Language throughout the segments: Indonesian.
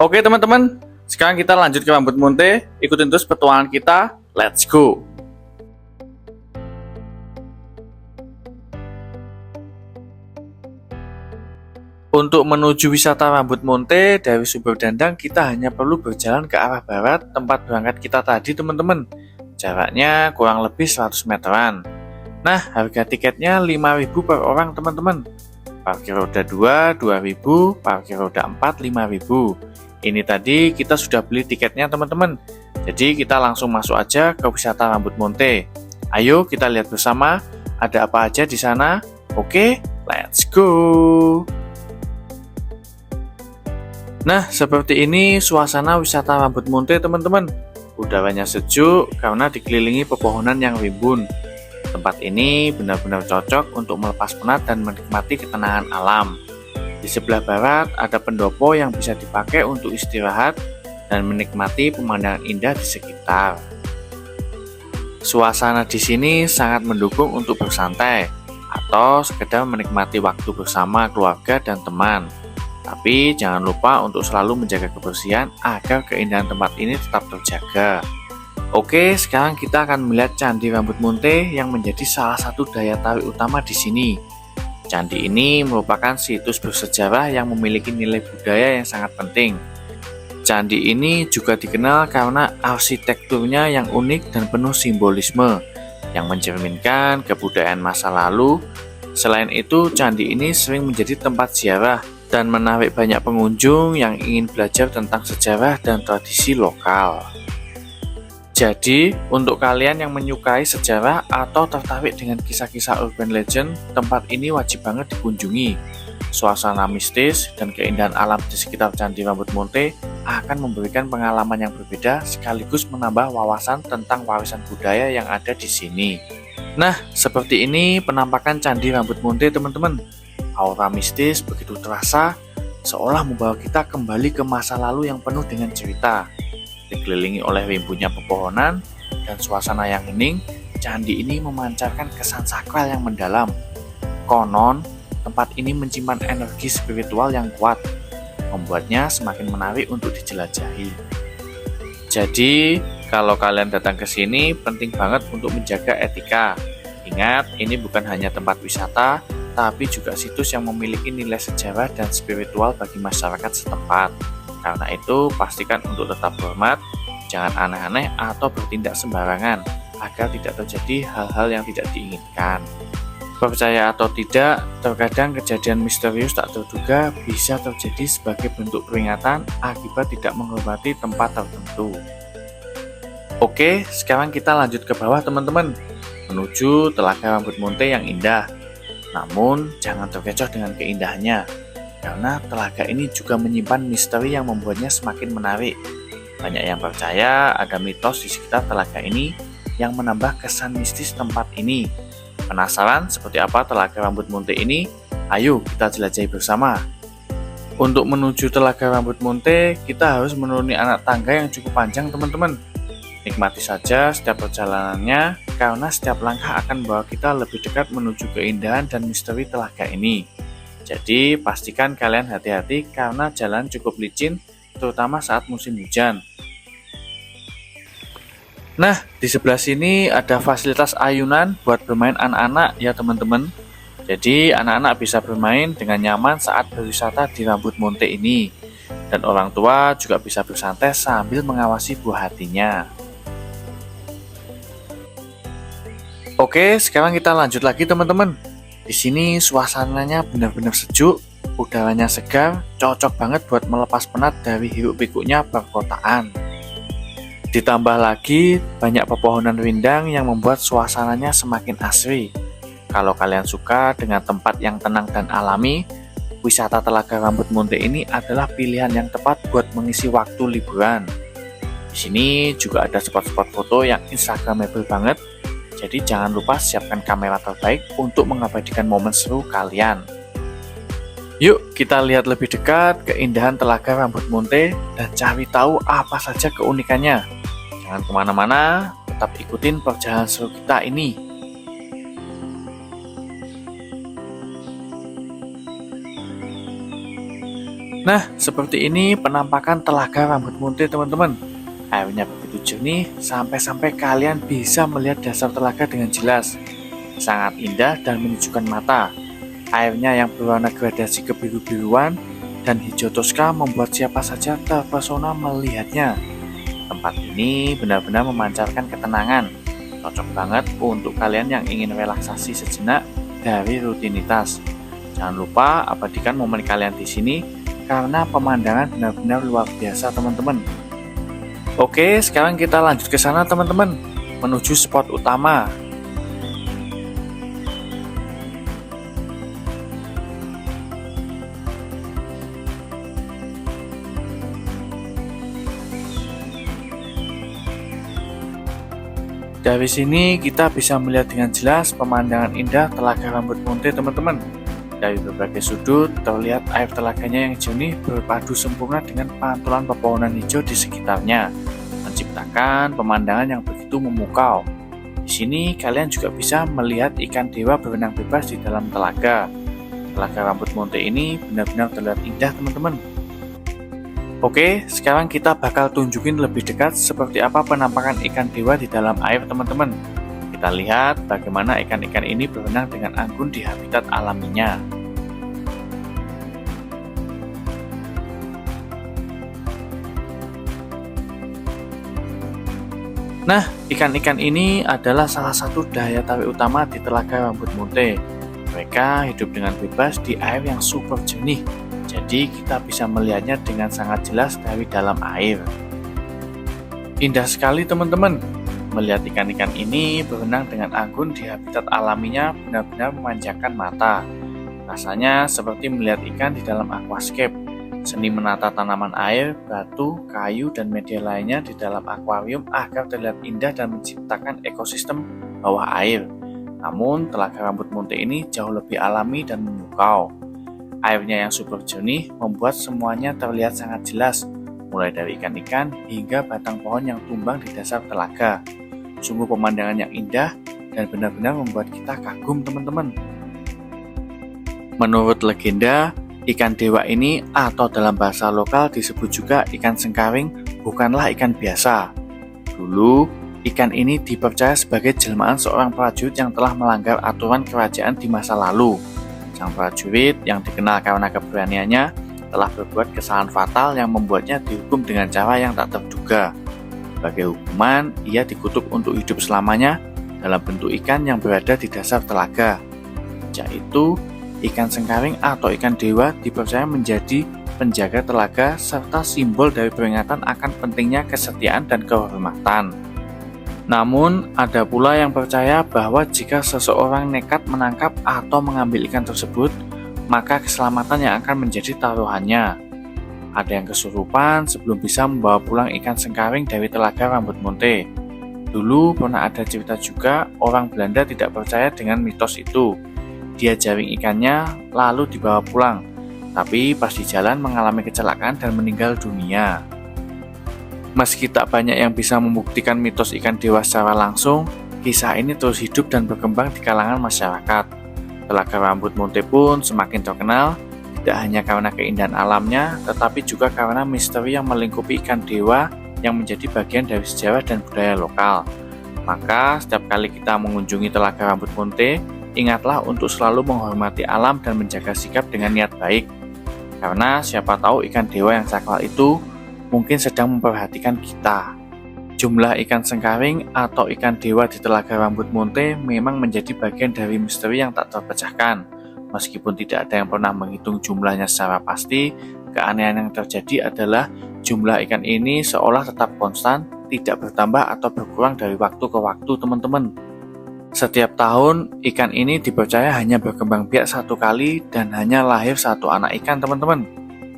Oke teman-teman, sekarang kita lanjut ke Rambut Munte. Ikutin terus petualangan kita. Let's go! Untuk menuju wisata Rambut Munte dari Sumber Dandang, kita hanya perlu berjalan ke arah barat tempat berangkat kita tadi teman-teman. Jaraknya kurang lebih 100 meteran. Nah, harga tiketnya 5.000 per orang teman-teman. Parkir roda 2, 2.000, parkir roda 4, 5.000. Ini tadi kita sudah beli tiketnya teman-teman. Jadi kita langsung masuk aja ke wisata Rambut Munte. Ayo kita lihat bersama ada apa aja di sana. Oke, let's go. Nah, seperti ini suasana wisata Rambut Munte teman-teman. Udaranya sejuk karena dikelilingi pepohonan yang rimbun. Tempat ini benar-benar cocok untuk melepas penat dan menikmati ketenangan alam. Di sebelah barat ada pendopo yang bisa dipakai untuk istirahat dan menikmati pemandangan indah di sekitar. Suasana di sini sangat mendukung untuk bersantai atau sekedar menikmati waktu bersama keluarga dan teman. Tapi jangan lupa untuk selalu menjaga kebersihan agar keindahan tempat ini tetap terjaga. Oke, sekarang kita akan melihat Candi Rambut Munte yang menjadi salah satu daya tarik utama di sini. Candi ini merupakan situs bersejarah yang memiliki nilai budaya yang sangat penting. Candi ini juga dikenal karena arsitekturnya yang unik dan penuh simbolisme yang mencerminkan kebudayaan masa lalu. Selain itu, candi ini sering menjadi tempat ziarah dan menarik banyak pengunjung yang ingin belajar tentang sejarah dan tradisi lokal. Jadi, untuk kalian yang menyukai sejarah atau tertarik dengan kisah-kisah urban legend, tempat ini wajib banget dikunjungi. Suasana mistis dan keindahan alam di sekitar Candi Rambut Munte akan memberikan pengalaman yang berbeda sekaligus menambah wawasan tentang warisan budaya yang ada di sini. Nah, seperti ini penampakan Candi Rambut Munte teman-teman. Aura mistis begitu terasa, seolah membawa kita kembali ke masa lalu yang penuh dengan cerita. Dikelilingi oleh rimbunnya pepohonan dan suasana yang hening, candi ini memancarkan kesan sakral yang mendalam. Konon, tempat ini menyimpan energi spiritual yang kuat, membuatnya semakin menarik untuk dijelajahi. Jadi, kalau kalian datang ke sini, penting banget untuk menjaga etika. Ingat, ini bukan hanya tempat wisata, tapi juga situs yang memiliki nilai sejarah dan spiritual bagi masyarakat setempat. Karena itu, pastikan untuk tetap hormat, jangan aneh-aneh atau bertindak sembarangan, agar tidak terjadi hal-hal yang tidak diinginkan. Percaya atau tidak, terkadang kejadian misterius tak terduga bisa terjadi sebagai bentuk peringatan akibat tidak menghormati tempat tertentu. Oke, sekarang kita lanjut ke bawah teman-teman, menuju Telaga Rambut Munte yang indah. Namun, jangan terkecoh dengan keindahannya, karena telaga ini juga menyimpan misteri yang membuatnya semakin menarik. Banyak yang percaya ada mitos di sekitar telaga ini yang menambah kesan mistis tempat ini. Penasaran seperti apa Telaga Rambut Munte ini? Ayo kita jelajahi bersama. Untuk menuju Telaga Rambut Munte, kita harus menuruni anak tangga yang cukup panjang teman-teman. Nikmati saja setiap perjalanannya, karena setiap langkah akan membawa kita lebih dekat menuju keindahan dan misteri telaga ini. Jadi pastikan kalian hati-hati karena jalan cukup licin, terutama saat musim hujan. Nah, di sebelah sini ada fasilitas ayunan buat bermain anak-anak ya teman-teman. Jadi anak-anak bisa bermain dengan nyaman saat berwisata di Rambut Munte ini. Dan orang tua juga bisa bersantai sambil mengawasi buah hatinya. Oke, sekarang kita lanjut lagi teman-teman. Di sini suasananya benar-benar sejuk, udaranya segar, cocok banget buat melepas penat dari hiruk-pikuknya perkotaan. Ditambah lagi banyak pepohonan rindang yang membuat suasananya semakin asri. Kalau kalian suka dengan tempat yang tenang dan alami, wisata Telaga Rambut Munte ini adalah pilihan yang tepat buat mengisi waktu liburan. Di sini juga ada spot-spot foto yang instagramable banget. Jadi jangan lupa siapkan kamera terbaik untuk mengabadikan momen seru kalian. Yuk kita lihat lebih dekat keindahan Telaga Rambut Munte dan cari tahu apa saja keunikannya. Jangan kemana-mana, tetap ikutin perjalanan seru kita ini. Nah, seperti ini penampakan Telaga Rambut Munte teman-teman. Airnya begitu jernih sampai-sampai kalian bisa melihat dasar telaga dengan jelas. Sangat indah dan menyejukkan mata. Airnya yang berwarna gradasi kebiru-biruan dan hijau toska membuat siapa saja terpesona melihatnya. Tempat ini benar-benar memancarkan ketenangan. Cocok banget untuk kalian yang ingin relaksasi sejenak dari rutinitas. Jangan lupa abadikan momen kalian di sini karena pemandangan benar-benar luar biasa teman-teman. Oke, sekarang kita lanjut ke sana teman-teman, menuju spot utama. Dari sini kita bisa melihat dengan jelas pemandangan indah Telaga Rambut Munte teman-teman. Dari berbagai sudut terlihat air telaganya yang jernih berpadu sempurna dengan pantulan pepohonan hijau di sekitarnya, menciptakan pemandangan yang begitu memukau. Di sini kalian juga bisa melihat ikan dewa berenang bebas di dalam telaga. Telaga Rambut Munte ini benar-benar terlihat indah teman-teman. Oke, sekarang kita bakal tunjukin lebih dekat seperti apa penampakan ikan dewa di dalam air teman-teman. Kita lihat bagaimana ikan-ikan ini berenang dengan anggun di habitat alaminya. Nah, ikan-ikan ini adalah salah satu daya tarik utama di Telaga Rambut Munte. Mereka hidup dengan bebas di air yang super jernih, jadi kita bisa melihatnya dengan sangat jelas dari dalam air. Indah sekali teman-teman. Melihat ikan-ikan ini berenang dengan anggun di habitat alaminya benar-benar memanjakan mata. Rasanya seperti melihat ikan di dalam aquascape. Seni menata tanaman air, batu, kayu, dan media lainnya di dalam akuarium agar terlihat indah dan menciptakan ekosistem bawah air. Namun, Telaga Rambut Munte ini jauh lebih alami dan memukau. Airnya yang super jernih membuat semuanya terlihat sangat jelas, mulai dari ikan-ikan hingga batang pohon yang tumbang di dasar telaga. Sungguh pemandangan yang indah dan benar-benar membuat kita kagum teman-teman. Menurut legenda, ikan dewa ini atau dalam bahasa lokal disebut juga ikan sengkaring bukanlah ikan biasa. Dulu, ikan ini dipercaya sebagai jelmaan seorang prajurit yang telah melanggar aturan kerajaan di masa lalu. Sang prajurit yang dikenal karena keberaniannya telah berbuat kesalahan fatal yang membuatnya dihukum dengan cara yang tak terduga. Sebagai hukuman, ia dikutuk untuk hidup selamanya dalam bentuk ikan yang berada di dasar telaga. Sejak itu, ikan sengkaring atau ikan dewa dipercaya menjadi penjaga telaga serta simbol dari peringatan akan pentingnya kesetiaan dan kehormatan. Namun, ada pula yang percaya bahwa jika seseorang nekat menangkap atau mengambil ikan tersebut, maka keselamatan yang akan menjadi taruhannya. Ada yang kesurupan sebelum bisa membawa pulang ikan sengkaring dari Telaga Rambut Munte. Dulu pernah ada cerita juga orang Belanda tidak percaya dengan mitos itu. Dia jaring ikannya lalu dibawa pulang, tapi pas di jalan mengalami kecelakaan dan meninggal dunia. Meski tak banyak yang bisa membuktikan mitos ikan dewa secara langsung, kisah ini terus hidup dan berkembang di kalangan masyarakat. Telaga Rambut Munte pun semakin terkenal, tidak hanya karena keindahan alamnya, tetapi juga karena misteri yang melingkupi ikan dewa yang menjadi bagian dari sejarah dan budaya lokal. Maka, setiap kali kita mengunjungi Telaga Rambut Munte, ingatlah untuk selalu menghormati alam dan menjaga sikap dengan niat baik. Karena siapa tahu ikan dewa yang sakral itu mungkin sedang memperhatikan kita. Jumlah ikan sengkaring atau ikan dewa di Telaga Rambut Munte memang menjadi bagian dari misteri yang tak terpecahkan. Meskipun tidak ada yang pernah menghitung jumlahnya secara pasti, keanehan yang terjadi adalah jumlah ikan ini seolah tetap konstan, tidak bertambah atau berkurang dari waktu ke waktu teman-teman. Setiap tahun, ikan ini dipercaya hanya berkembang biak satu kali dan hanya lahir satu anak ikan teman-teman.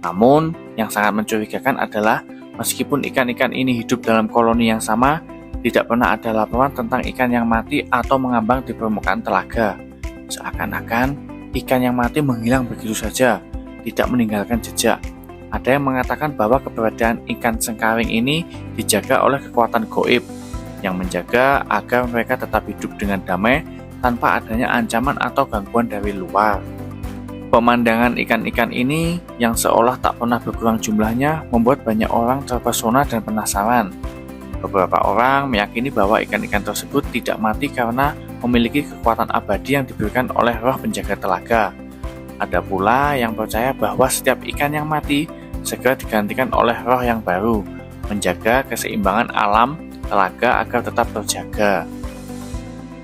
Namun, yang sangat mencurigakan adalah meskipun ikan-ikan ini hidup dalam koloni yang sama, tidak pernah ada laporan tentang ikan yang mati atau mengambang di permukaan telaga. Seakan-akan, ikan yang mati menghilang begitu saja, tidak meninggalkan jejak. Ada yang mengatakan bahwa keberadaan ikan sengkaring ini dijaga oleh kekuatan gaib, yang menjaga agar mereka tetap hidup dengan damai tanpa adanya ancaman atau gangguan dari luar. Pemandangan ikan-ikan ini yang seolah tak pernah berkurang jumlahnya membuat banyak orang terpesona dan penasaran. Beberapa orang meyakini bahwa ikan-ikan tersebut tidak mati karena memiliki kekuatan abadi yang diberikan oleh roh penjaga telaga. Ada pula yang percaya bahwa setiap ikan yang mati segera digantikan oleh roh yang baru, menjaga keseimbangan alam telaga agar tetap terjaga.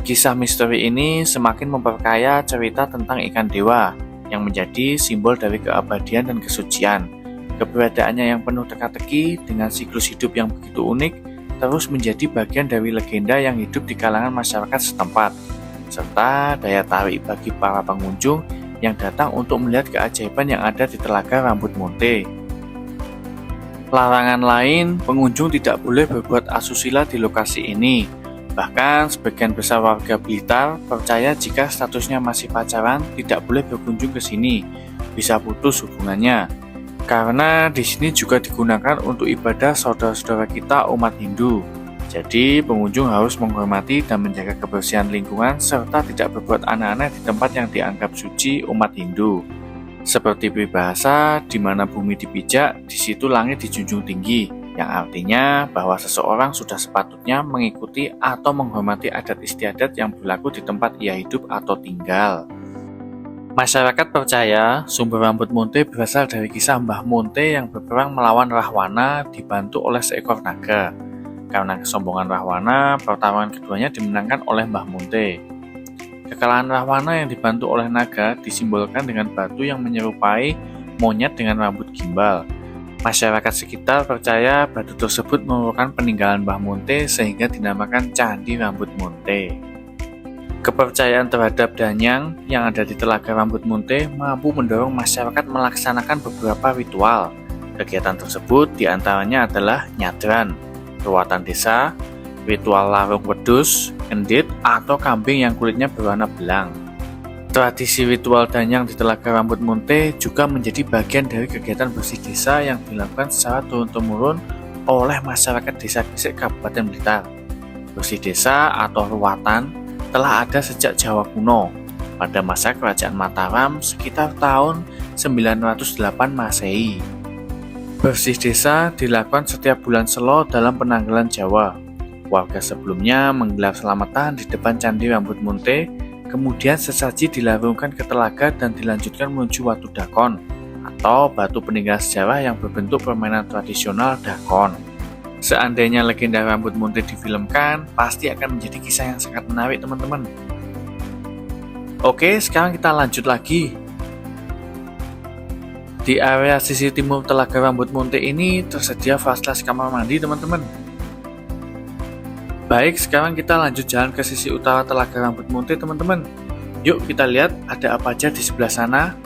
Kisah misteri ini semakin memperkaya cerita tentang ikan dewa yang menjadi simbol dari keabadian dan kesucian. Keberadaannya yang penuh teka-teki dengan siklus hidup yang begitu unik terus menjadi bagian dari legenda yang hidup di kalangan masyarakat setempat, serta daya tarik bagi para pengunjung yang datang untuk melihat keajaiban yang ada di Telaga Rambut Munte. Larangan lain, pengunjung tidak boleh berbuat asusila di lokasi ini. Bahkan sebagian besar warga Blitar percaya jika statusnya masih pacaran tidak boleh berkunjung ke sini, bisa putus hubungannya. Karena di sini juga digunakan untuk ibadah saudara-saudara kita umat Hindu. Jadi pengunjung harus menghormati dan menjaga kebersihan lingkungan serta tidak berbuat aneh-aneh di tempat yang dianggap suci umat Hindu. Seperti peribahasa, di mana bumi dipijak, di situ langit dijunjung tinggi, yang artinya bahwa seseorang sudah sepatutnya mengikuti atau menghormati adat istiadat yang berlaku di tempat ia hidup atau tinggal. Masyarakat percaya sumber rambut Munte berasal dari kisah Mbah Munte yang berperang melawan Rahwana dibantu oleh seekor naga. Karena kesombongan Rahwana, pertarungan keduanya dimenangkan oleh Mbah Munte. Kekalahan Rahwana yang dibantu oleh naga disimbolkan dengan batu yang menyerupai monyet dengan rambut gimbal. Masyarakat sekitar percaya batu tersebut merupakan peninggalan Mbah Munte sehingga dinamakan Candi Rambut Munte. Kepercayaan terhadap danyang yang ada di Telaga Rambut Munte mampu mendorong masyarakat melaksanakan beberapa ritual. Kegiatan tersebut diantaranya adalah nyadran, ruatan desa, ritual larung wedhus, endit, atau kambing yang kulitnya berwarna belang. Tradisi ritual danyang di Telaga Rambut Munte juga menjadi bagian dari kegiatan bersih desa yang dilakukan secara turun-temurun oleh masyarakat desa Gresik Kabupaten Blitar. Bersih desa atau ruatan telah ada sejak Jawa kuno, pada masa Kerajaan Mataram sekitar tahun 908 Masehi. Bersih desa dilakukan setiap bulan Selo dalam penanggalan Jawa. Warga sebelumnya menggelar selamatan di depan Candi Rambut Munte. Kemudian sesaji dilarungkan ke telaga dan dilanjutkan menuju Watu Dakon atau batu peninggalan sejarah yang berbentuk permainan tradisional dakon. Seandainya legenda Rambut Munte difilmkan, pasti akan menjadi kisah yang sangat menarik teman-teman. Oke, sekarang kita lanjut lagi. Di area sisi timur Telaga Rambut Munte ini tersedia fasilitas kamar mandi teman-teman. Baik, sekarang kita lanjut jalan ke sisi utara Telaga Rambut Munte teman-teman. Yuk kita lihat ada apa aja di sebelah sana.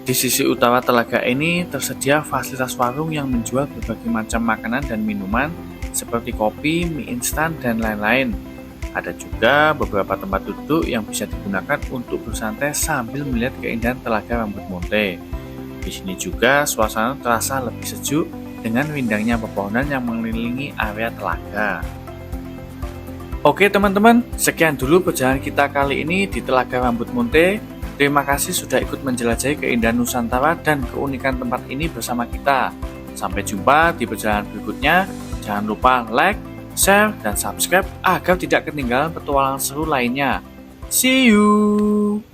Di sisi utara telaga ini tersedia fasilitas warung yang menjual berbagai macam makanan dan minuman seperti kopi, mie instan, dan lain-lain. Ada juga beberapa tempat duduk yang bisa digunakan untuk bersantai sambil melihat keindahan Telaga Rambut Munte. Di sini juga suasana terasa lebih sejuk dengan rindangnya pepohonan yang mengelilingi area telaga. Oke teman-teman, sekian dulu perjalanan kita kali ini di Telaga Rambut Munte. Terima kasih sudah ikut menjelajahi keindahan Nusantara dan keunikan tempat ini bersama kita. Sampai jumpa di perjalanan berikutnya. Jangan lupa like, share, dan subscribe agar tidak ketinggalan petualangan seru lainnya. See you!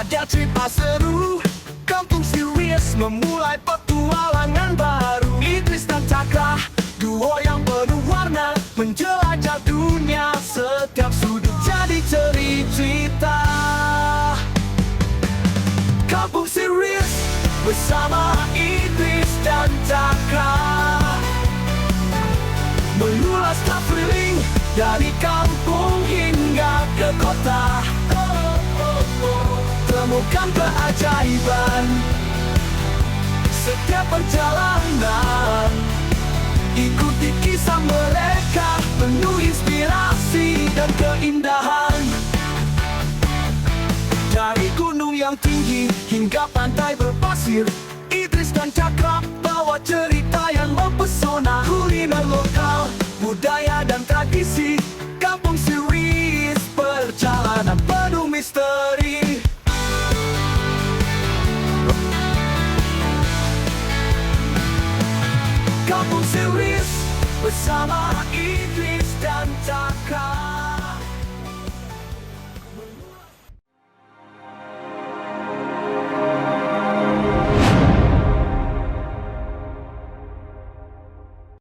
Ada cerita seru, kampung serius memulai petualangan baru. Idris dan Cakra, duo yang penuh warna menjelaskan bersama Idris dan Cakra, mengulas traveling dari kampung hingga ke kota. Temukan keajaiban setiap perjalanan, ikuti kisah mereka penuh inspirasi dan keindahan. Dari gunung yang tinggi hingga pantai berpasir, Idris dan Cakra bawa cerita yang mempesona. Kuliner lokal, budaya dan tradisi Kampung Series, perjalanan penuh misteri. Kampung Series bersama Idris dan Cakra.